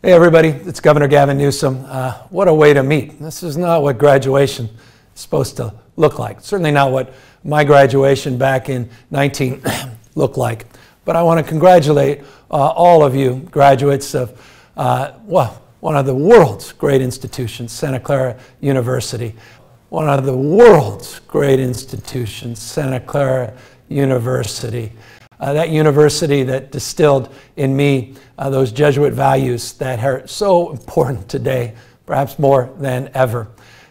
Hey everybody, it's Governor Gavin Newsom. What a way to meet. This is not what graduation is supposed to look like. Certainly not what my graduation back in 19 looked like. But I want to congratulate all of you graduates of, one of the world's great institutions, Santa Clara University. One of the world's great institutions, Santa Clara University. That university that distilled in me those Jesuit values that are so important today, perhaps more than ever.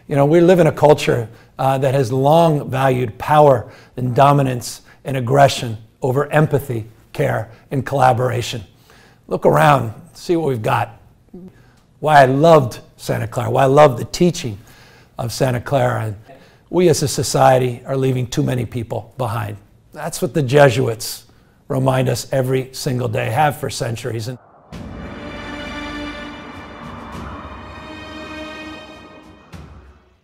You know, we live in a culture that has long valued power and dominance and aggression over empathy, care, and collaboration. Look around, see what we've got. Why I loved Santa Clara, why I love the teaching of Santa Clara. And we as a society are leaving too many people behind. That's what the Jesuits remind us every single day, have for centuries.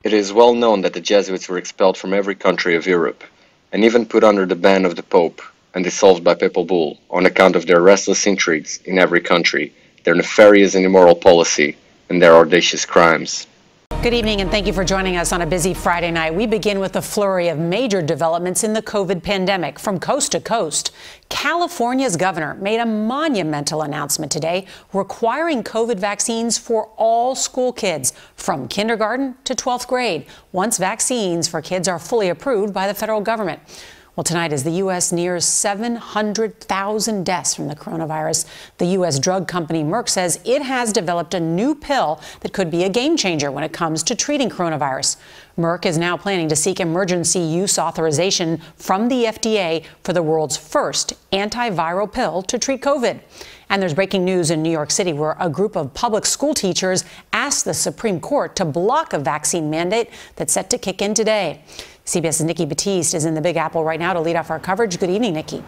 It is well known that the Jesuits were expelled from every country of Europe, and even put under the ban of the Pope and dissolved by papal bull on account of their restless intrigues in every country, their nefarious and immoral policy, and their audacious crimes. Good evening and thank you for joining us on a busy Friday night. We begin with a flurry of major developments in the COVID pandemic from coast to coast. California's governor made a monumental announcement today requiring COVID vaccines for all school kids from kindergarten to 12th grade once vaccines for kids are fully approved by the federal government. Well, tonight, as the U.S. nears 700,000 deaths from the coronavirus, the U.S. drug company Merck says it has developed a new pill that could be a game changer when it comes to treating coronavirus. Merck is now planning to seek emergency use authorization from the FDA for the world's first antiviral pill to treat COVID. And there's breaking news in New York City where a group of public school teachers asked the Supreme Court to block a vaccine mandate that's set to kick in today. CBS's Nikki Batiste is in the Big Apple right now to lead off our coverage. Good evening, Nikki.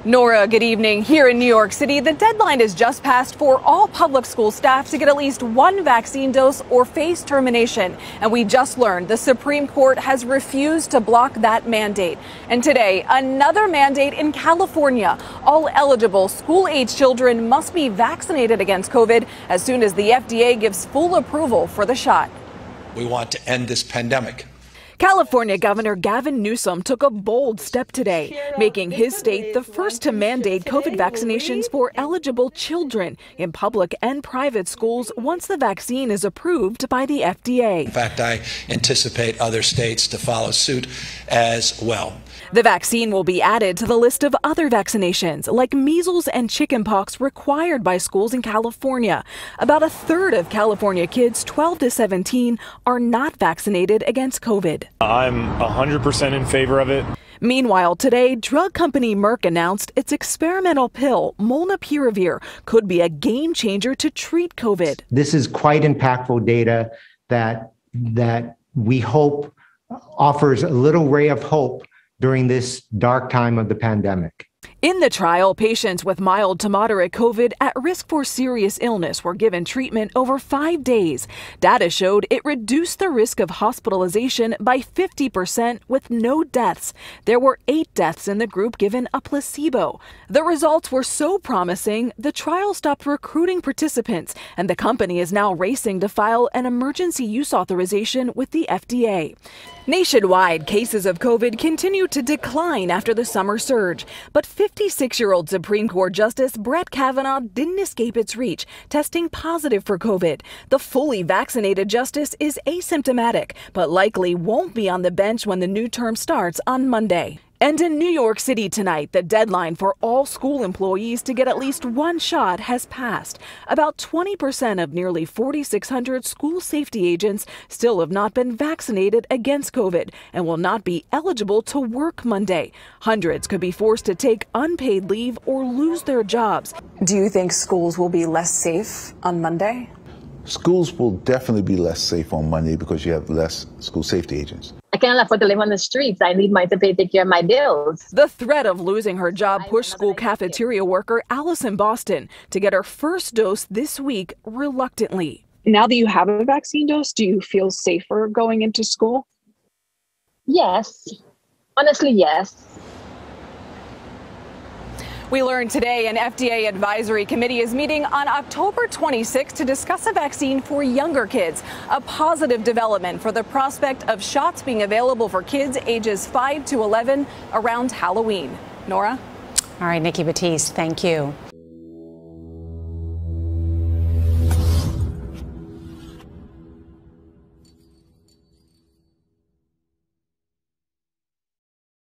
Nora, good evening. Here in New York City, the deadline is just passed for all public school staff to get at least one vaccine dose or face termination. And we just learned the Supreme Court has refused to block that mandate. And today, another mandate in California. All eligible school-age children must be vaccinated against COVID as soon as the FDA gives full approval for the shot. We want to end this pandemic. California Governor Gavin Newsom took a bold step today, making his state the first to mandate COVID vaccinations for eligible children in public and private schools once the vaccine is approved by the FDA. In fact, I anticipate other states to follow suit as well. The vaccine will be added to the list of other vaccinations like measles and chickenpox required by schools in California. About a third of California kids 12 to 17 are not vaccinated against COVID. I'm 100% in favor of it. Meanwhile, today, drug company Merck announced its experimental pill, molnupiravir, could be a game changer to treat COVID. This is quite impactful data that we hope offers a little ray of hope during this dark time of the pandemic. In the trial, patients with mild to moderate COVID at risk for serious illness were given treatment over 5 days. Data showed it reduced the risk of hospitalization by 50% with no deaths. There were 8 deaths in the group given a placebo. The results were so promising, the trial stopped recruiting participants, and the company is now racing to file an emergency use authorization with the FDA. Nationwide, cases of COVID continue to decline after the summer surge, but 56-year-old Supreme Court Justice Brett Kavanaugh didn't escape its reach, testing positive for COVID. The fully vaccinated justice is asymptomatic, but likely won't be on the bench when the new term starts on Monday. And in New York City tonight, the deadline for all school employees to get at least one shot has passed. About 20% of nearly 4,600 school safety agents still have not been vaccinated against COVID and will not be eligible to work Monday. Hundreds could be forced to take unpaid leave or lose their jobs. Do you think schools will be less safe on Monday? Schools will definitely be less safe on Monday because you have less school safety agents. I can't afford to live on the streets. I need money to take care of my bills. The threat of losing her job pushed school cafeteria worker Allison Boston to get her first dose this week reluctantly. Now that you have a vaccine dose, do you feel safer going into school? Yes. Honestly, yes. We learned today an FDA advisory committee is meeting on October 26th to discuss a vaccine for younger kids, a positive development for the prospect of shots being available for kids ages 5 to 11 around Halloween. Nora? All right, Nikki Batiste, thank you.